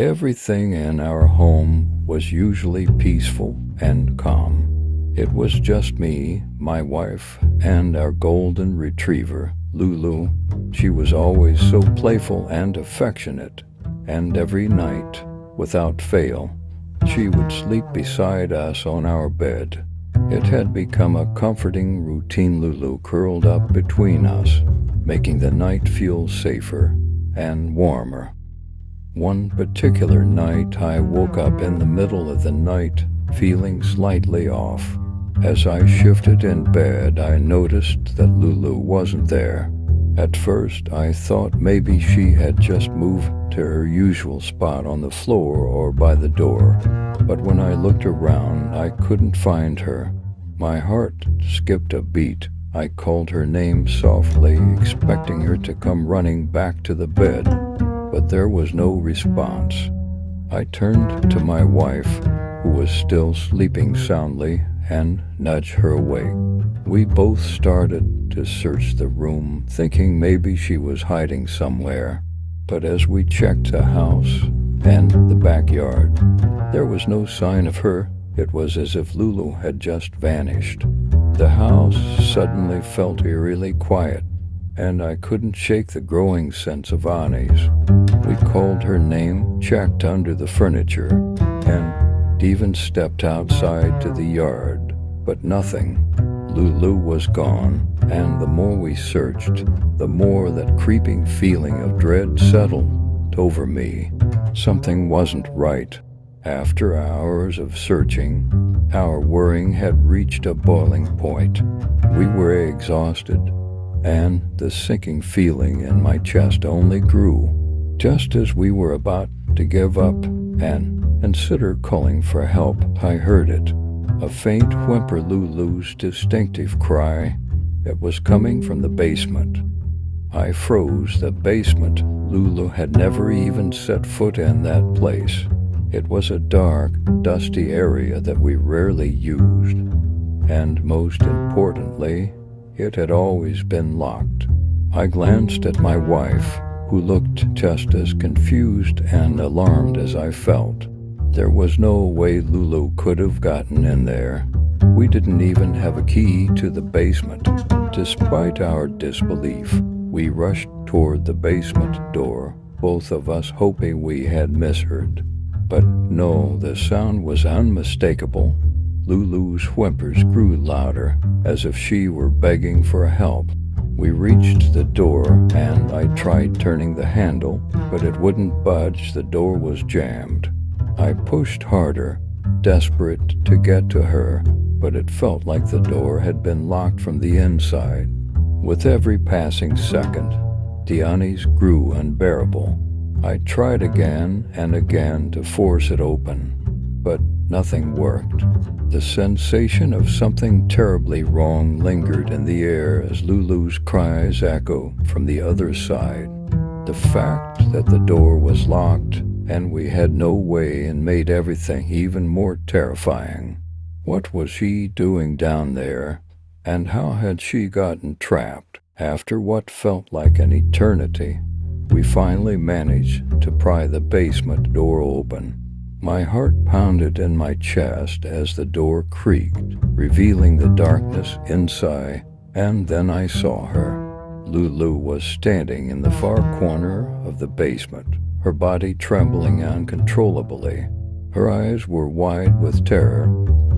Everything in our home was usually peaceful and calm. It was just me, my wife, and our golden retriever, Lulu. She was always so playful and affectionate, and every night, without fail, she would sleep beside us on our bed. It had become a comforting routine. Lulu curled up between us, making the night feel safer and warmer. One particular night, I woke up in the middle of the night, feeling slightly off. As I shifted in bed, I noticed that Lulu wasn't there. At first, I thought maybe she had just moved to her usual spot on the floor or by the door. But when I looked around, I couldn't find her. My heart skipped a beat. I called her name softly, expecting her to come running back to the bed, but there was no response. I turned to my wife, who was still sleeping soundly, and nudged her awake. We both started to search the room, thinking maybe she was hiding somewhere. But as we checked the house and the backyard, there was no sign of her. It was as if Lulu had just vanished. The house suddenly felt eerily quiet, and I couldn't shake the growing sense of unease. We called her name, checked under the furniture, and even stepped outside to the yard, but nothing. Lulu was gone, and the more we searched, the more that creeping feeling of dread settled over me. Something wasn't right. After hours of searching, our worrying had reached a boiling point. We were exhausted, and the sinking feeling in my chest only grew. Just as we were about to give up and consider calling for help, I heard it. A faint whimper, Lulu's distinctive cry. It was coming from the basement. I froze. The basement. Lulu had never even set foot in that place. It was a dark, dusty area that we rarely used, and most importantly, it had always been locked. I glanced at my wife, who looked just as confused and alarmed as I felt. There was no way Lulu could have gotten in there. We didn't even have a key to the basement. Despite our disbelief, we rushed toward the basement door, both of us hoping we had misheard. But no, the sound was unmistakable. Lulu's whimpers grew louder, as if she were begging for help. We reached the door, and I tried turning the handle, but it wouldn't budge. The door was jammed. I pushed harder, desperate to get to her, but it felt like the door had been locked from the inside. With every passing second, the unease grew unbearable. I tried again and again to force it open, but nothing worked. The sensation of something terribly wrong lingered in the air as Lulu's cries echoed from the other side. The fact that the door was locked and we had no way in made everything even more terrifying. What was she doing down there, and how had she gotten trapped? After what felt like an eternity, we finally managed to pry the basement door open. My heart pounded in my chest as the door creaked, revealing the darkness inside, and then I saw her. Lulu was standing in the far corner of the basement, her body trembling uncontrollably. Her eyes were wide with terror,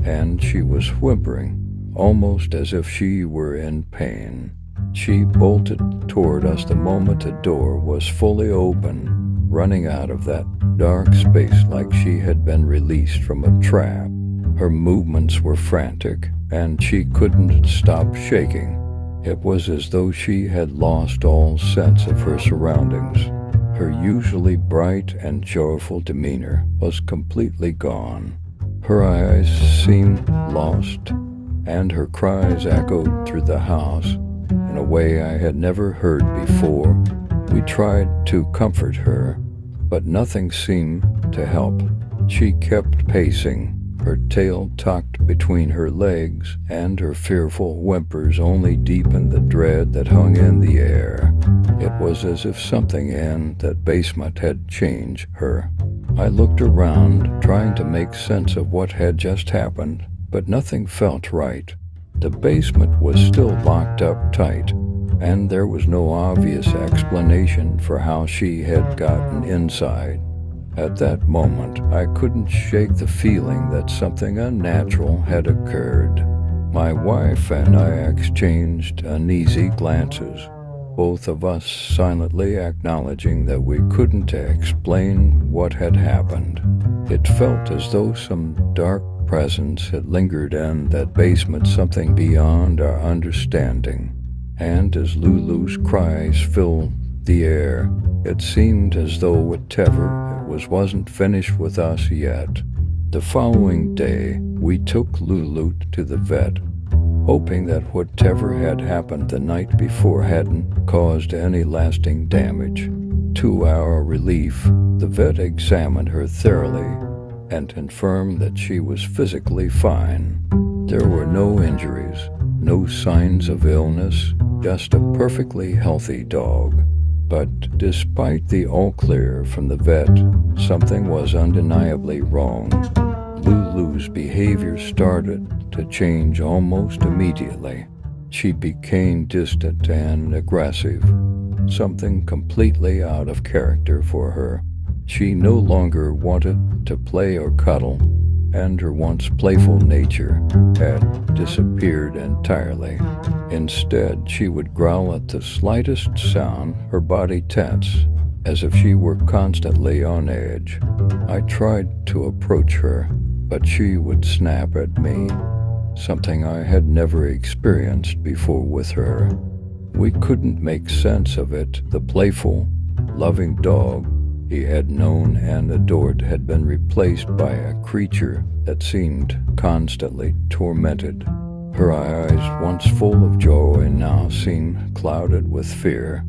and she was whimpering, almost as if she were in pain. She bolted toward us the moment the door was fully open, running out of that dark space like she had been released from a trap. Her movements were frantic, and she couldn't stop shaking. It was as though she had lost all sense of her surroundings. Her usually bright and joyful demeanor was completely gone. Her eyes seemed lost, and her cries echoed through the house in a way I had never heard before. We tried to comfort her, but nothing seemed to help. She kept pacing, her tail tucked between her legs, and her fearful whimpers only deepened the dread that hung in the air. It was as if something in that basement had changed her. I looked around, trying to make sense of what had just happened, but nothing felt right. The basement was still locked up tight, and there was no obvious explanation for how she had gotten inside. At that moment, I couldn't shake the feeling that something unnatural had occurred. My wife and I exchanged uneasy glances, both of us silently acknowledging that we couldn't explain what had happened. It felt as though some dark presence had lingered in that basement, something beyond our understanding. And as Lulu's cries filled the air, it seemed as though whatever it wasn't finished with us yet. The following day, we took Lulu to the vet, hoping that whatever had happened the night before hadn't caused any lasting damage. To our relief, the vet examined her thoroughly and confirmed that she was physically fine. There were no injuries, no signs of illness, just a perfectly healthy dog. But despite the all clear from the vet, something was undeniably wrong. Lulu's behavior started to change almost immediately. She became distant and aggressive, something completely out of character for her. She no longer wanted to play or cuddle, and her once playful nature had disappeared entirely. Instead, she would growl at the slightest sound, her body tense, as if she were constantly on edge. I tried to approach her, but she would snap at me, something I had never experienced before with her. We couldn't make sense of it. The playful, loving dog he had known and adored had been replaced by a creature that seemed constantly tormented. Her eyes, once full of joy, now seemed clouded with fear,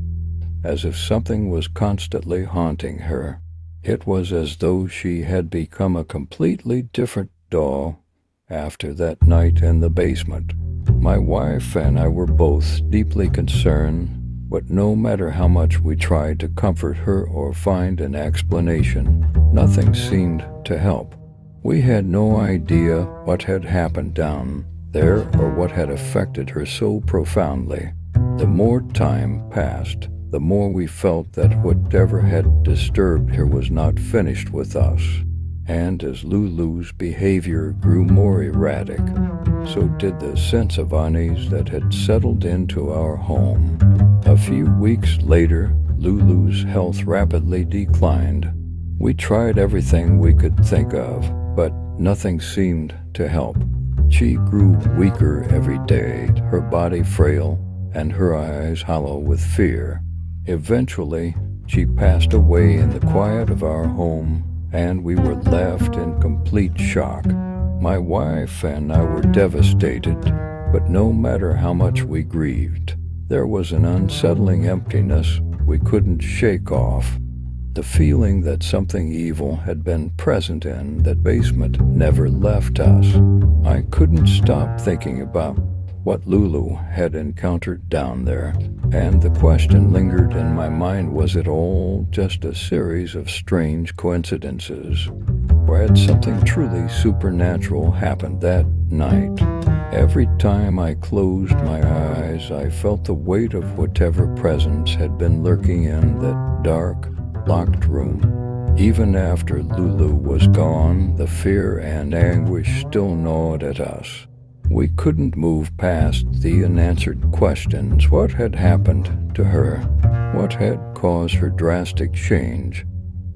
as if something was constantly haunting her. It was as though she had become a completely different doll after that night in the basement. My wife and I were both deeply concerned, but no matter how much we tried to comfort her or find an explanation, nothing seemed to help. We had no idea what had happened down there or what had affected her so profoundly. The more time passed, the more we felt that whatever had disturbed her was not finished with us. And as Lulu's behavior grew more erratic, so did the sense of unease that had settled into our home. A few weeks later, Lulu's health rapidly declined. We tried everything we could think of, but nothing seemed to help. She grew weaker every day, her body frail, and her eyes hollow with fear. Eventually, she passed away in the quiet of our home, and we were left in complete shock. My wife and I were devastated, but no matter how much we grieved, there was an unsettling emptiness we couldn't shake off. The feeling that something evil had been present in that basement never left us. I couldn't stop thinking about what Lulu had encountered down there, and the question lingered in my mind, was it all just a series of strange coincidences? Or had something truly supernatural happened that night? Every time I closed my eyes, I felt the weight of whatever presence had been lurking in that dark, locked room. Even after Lulu was gone, the fear and anguish still gnawed at us. We couldn't move past the unanswered questions. What had happened to her? What had caused her drastic change?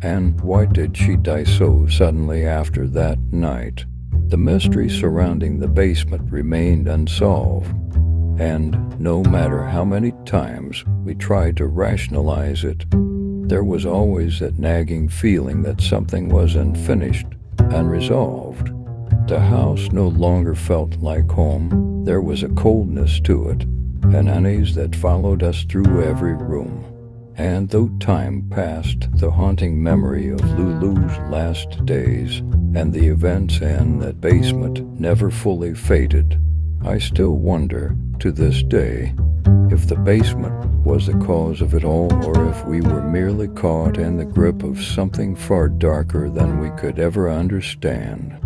And why did she die so suddenly after that night? The mystery surrounding the basement remained unsolved, and no matter how many times we tried to rationalize it, there was always that nagging feeling that something was unfinished, unresolved. The house no longer felt like home. There was a coldness to it, an unease that followed us through every room. And though time passed, the haunting memory of Lulu's last days and the events in that basement never fully faded. I still wonder, to this day, if the basement was the cause of it all, or if we were merely caught in the grip of something far darker than we could ever understand.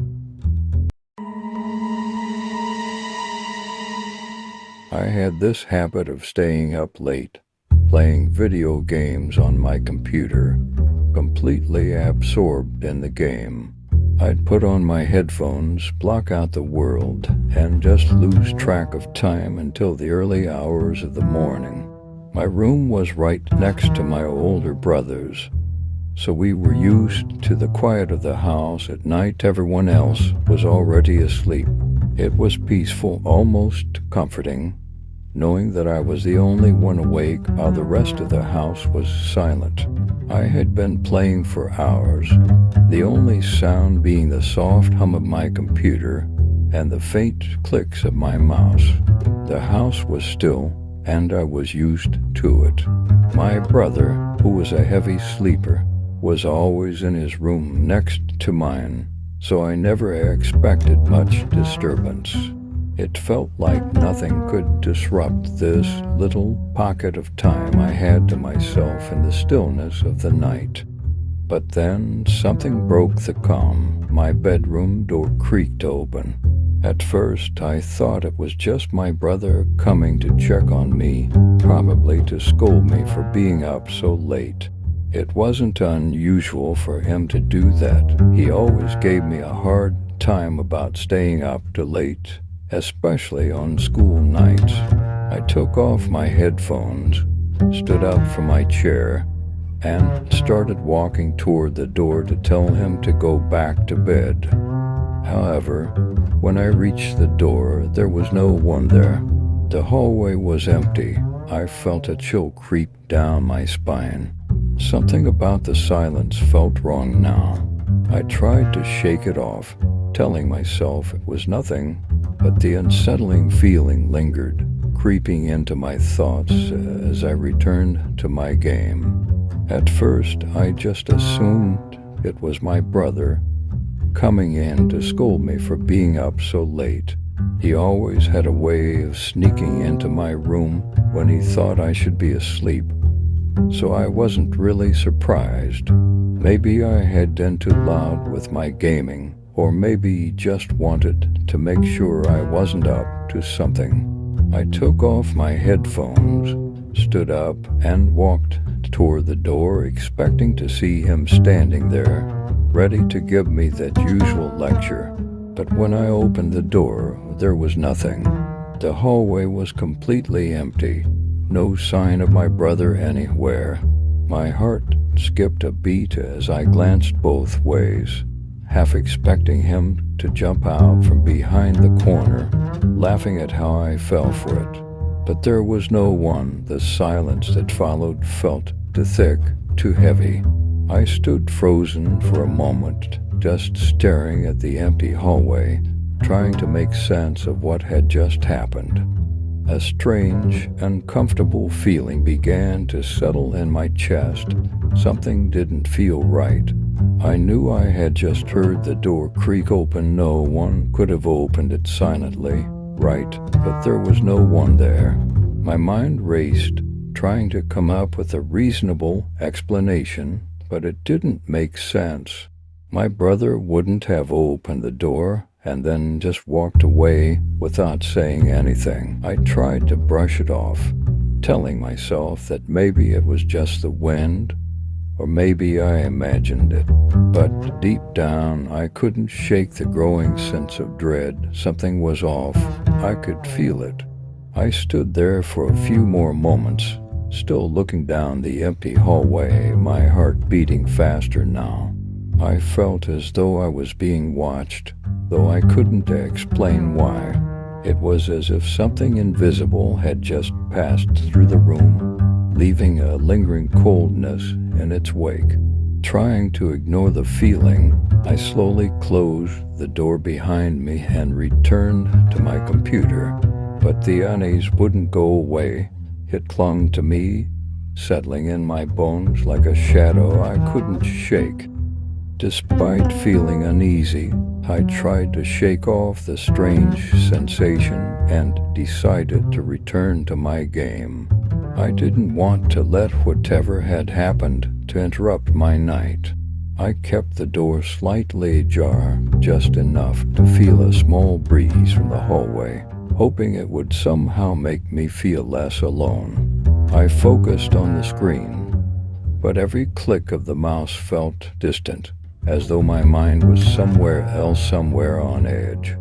I had this habit of staying up late, playing video games on my computer, completely absorbed in the game. I'd put on my headphones, block out the world, and just lose track of time until the early hours of the morning. My room was right next to my older brother's, so we were used to the quiet of the house. At night, everyone else was already asleep. It was peaceful, almost comforting, knowing that I was the only one awake while the rest of the house was silent. I had been playing for hours, the only sound being the soft hum of my computer and the faint clicks of my mouse. The house was still, and I was used to it. My brother, who was a heavy sleeper, was always in his room next to mine, so I never expected much disturbance. It felt like nothing could disrupt this little pocket of time I had to myself in the stillness of the night. But then something broke the calm. My bedroom door creaked open. At first, I thought it was just my brother coming to check on me, probably to scold me for being up so late. It wasn't unusual for him to do that. He always gave me a hard time about staying up too late, especially on school nights. I took off my headphones, stood up from my chair, and started walking toward the door to tell him to go back to bed. However, when I reached the door, there was no one there. The hallway was empty. I felt a chill creep down my spine. Something about the silence felt wrong now. I tried to shake it off, telling myself it was nothing, but the unsettling feeling lingered, creeping into my thoughts as I returned to my game. At first, I just assumed it was my brother coming in to scold me for being up so late. He always had a way of sneaking into my room when he thought I should be asleep, so I wasn't really surprised. Maybe I had been too loud with my gaming, or maybe he just wanted to make sure I wasn't up to something. I took off my headphones, stood up, and walked toward the door, expecting to see him standing there, ready to give me that usual lecture. But when I opened the door, there was nothing. The hallway was completely empty, no sign of my brother anywhere. My heart skipped a beat as I glanced both ways, half expecting him to jump out from behind the corner, laughing at how I fell for it. But there was no one. The silence that followed felt too thick, too heavy. I stood frozen for a moment, just staring at the empty hallway, trying to make sense of what had just happened. A strange, uncomfortable feeling began to settle in my chest. Something didn't feel right. I knew I had just heard the door creak open. No one could have opened it silently, right? But there was no one there. My mind raced, trying to come up with a reasonable explanation, but it didn't make sense. My brother wouldn't have opened the door and then just walked away without saying anything. I tried to brush it off, telling myself that maybe it was just the wind, or maybe I imagined it. But deep down, I couldn't shake the growing sense of dread. Something was off. I could feel it. I stood there for a few more moments, still looking down the empty hallway, my heart beating faster now. I felt as though I was being watched, though I couldn't explain why. It was as if something invisible had just passed through the room, leaving a lingering coldness in its wake. Trying to ignore the feeling, I slowly closed the door behind me and returned to my computer. But the unease wouldn't go away. It clung to me, settling in my bones like a shadow I couldn't shake. Despite feeling uneasy, I tried to shake off the strange sensation and decided to return to my game. I didn't want to let whatever had happened to interrupt my night. I kept the door slightly ajar, just enough to feel a small breeze from the hallway, hoping it would somehow make me feel less alone. I focused on the screen, but every click of the mouse felt distant, as though my mind was somewhere else, somewhere on edge.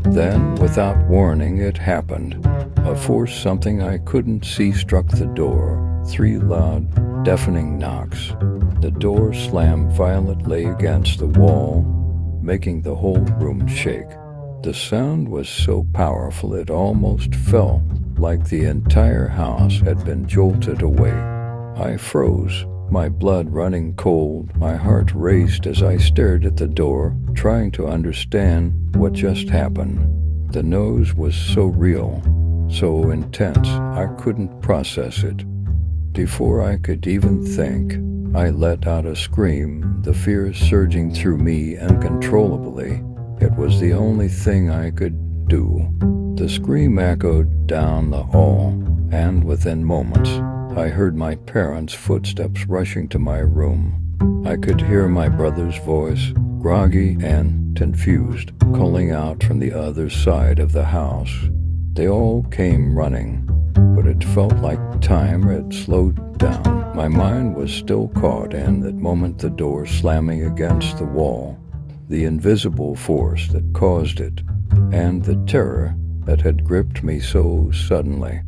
Then, without warning, it happened. A force something I couldn't see struck the door. 3 loud, deafening knocks. The door slammed violently against the wall, making the whole room shake. The sound was so powerful it almost felt like the entire house had been jolted awake. I froze, my blood running cold. My heart raced as I stared at the door, trying to understand what just happened. The noise was so real, so intense, I couldn't process it. Before I could even think, I let out a scream, the fear surging through me uncontrollably. It was the only thing I could do. The scream echoed down the hall, and within moments, I heard my parents' footsteps rushing to my room. I could hear my brother's voice, groggy and confused, calling out from the other side of the house. They all came running, but it felt like time had slowed down. My mind was still caught in that moment, the door slamming against the wall, the invisible force that caused it, and the terror that had gripped me so suddenly.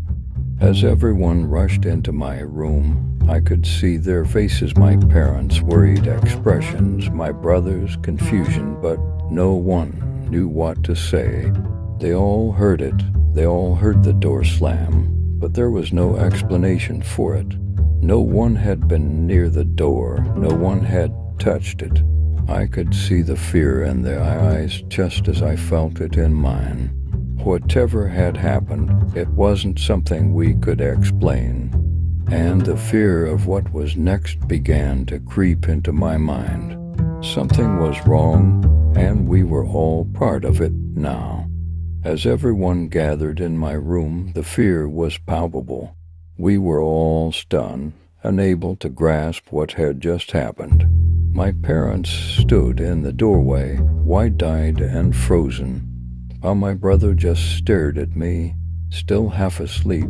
As everyone rushed into my room, I could see their faces, my parents' worried expressions, my brother's confusion, but no one knew what to say. They all heard it. They all heard the door slam, but there was no explanation for it. No one had been near the door. No one had touched it. I could see the fear in their eyes just as I felt it in mine. Whatever had happened, it wasn't something we could explain, and the fear of what was next began to creep into my mind. Something was wrong, and we were all part of it now. As everyone gathered in my room, the fear was palpable. We were all stunned, unable to grasp what had just happened. My parents stood in the doorway, wide-eyed and frozen, while my brother just stared at me, still half asleep,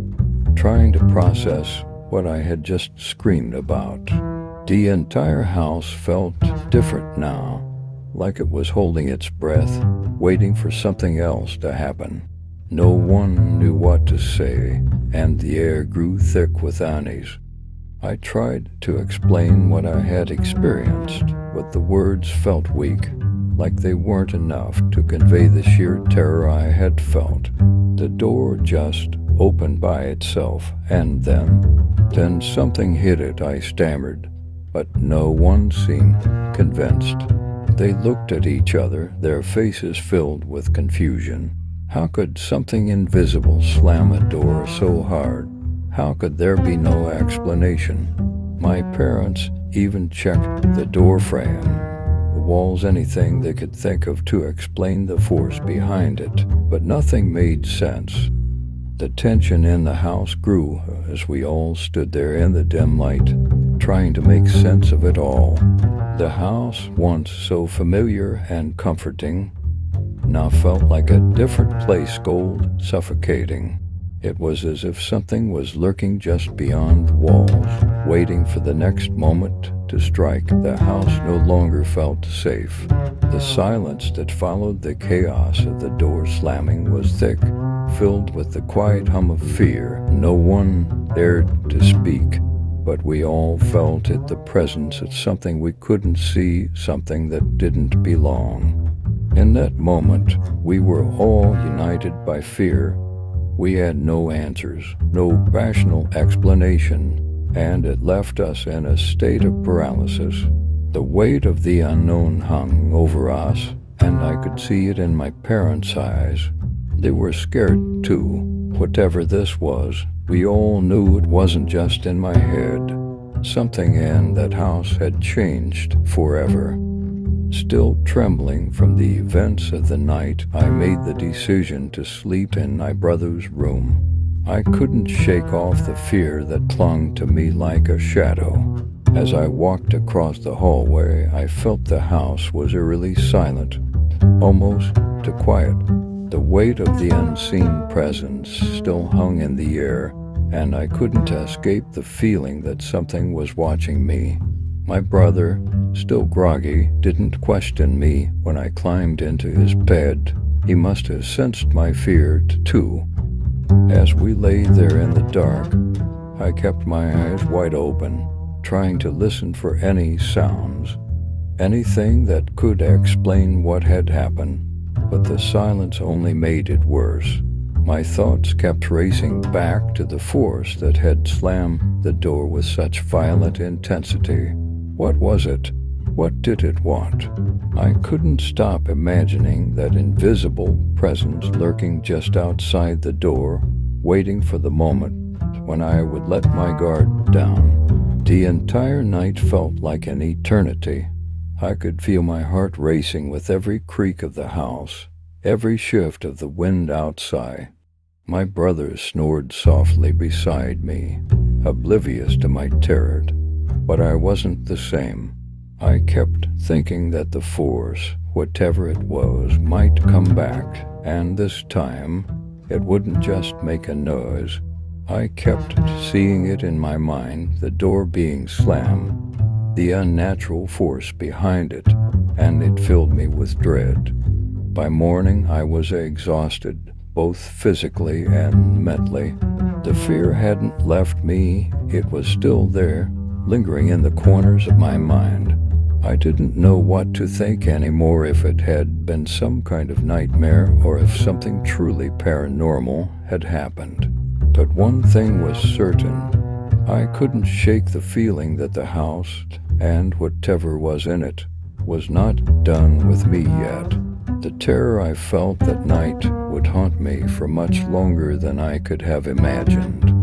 trying to process what I had just screamed about. The entire house felt different now, like it was holding its breath, waiting for something else to happen. No one knew what to say, and the air grew thick with unease. I tried to explain what I had experienced, but the words felt weak, like they weren't enough to convey the sheer terror I had felt. The door just opened by itself, and then something hit it, I stammered, but no one seemed convinced. They looked at each other, their faces filled with confusion. How could something invisible slam a door so hard? How could there be no explanation? My parents even checked the door frame, the walls, anything they could think of to explain the force behind it, but nothing made sense. The tension in the house grew as we all stood there in the dim light, trying to make sense of it all. The house, once so familiar and comforting, now felt like a different place, cold, suffocating. It was as if something was lurking just beyond the walls, waiting for the next moment to strike. The house no longer felt safe. The silence that followed the chaos of the door slamming was thick, filled with the quiet hum of fear. No one dared to speak, but we all felt it, the presence of something we couldn't see, something that didn't belong. In that moment, we were all united by fear. We had no answers, no rational explanation, and it left us in a state of paralysis. The weight of the unknown hung over us, and I could see it in my parents' eyes. They were scared too. Whatever this was, we all knew it wasn't just in my head. Something in that house had changed forever. Still trembling from the events of the night, I made the decision to sleep in my brother's room. I couldn't shake off the fear that clung to me like a shadow. As I walked across the hallway, I felt the house was eerily silent, almost too quiet. The weight of the unseen presence still hung in the air, and I couldn't escape the feeling that something was watching me. My brother, still groggy, didn't question me when I climbed into his bed. He must have sensed my fear, too. As we lay there in the dark, I kept my eyes wide open, trying to listen for any sounds, anything that could explain what had happened, but the silence only made it worse. My thoughts kept racing back to the force that had slammed the door with such violent intensity. What was it? What did it want? I couldn't stop imagining that invisible presence lurking just outside the door, waiting for the moment when I would let my guard down. The entire night felt like an eternity. I could feel my heart racing with every creak of the house, every shift of the wind outside. My brother snored softly beside me, oblivious to my terror, but I wasn't the same. I kept thinking that the force, whatever it was, might come back, and this time it wouldn't just make a noise. I kept seeing it in my mind, the door being slammed, the unnatural force behind it, and it filled me with dread. By morning I was exhausted, both physically and mentally. The fear hadn't left me, it was still there, lingering in the corners of my mind. I didn't know what to think anymore, if it had been some kind of nightmare or if something truly paranormal had happened. But one thing was certain, I couldn't shake the feeling that the house, and whatever was in it, was not done with me yet. The terror I felt that night would haunt me for much longer than I could have imagined.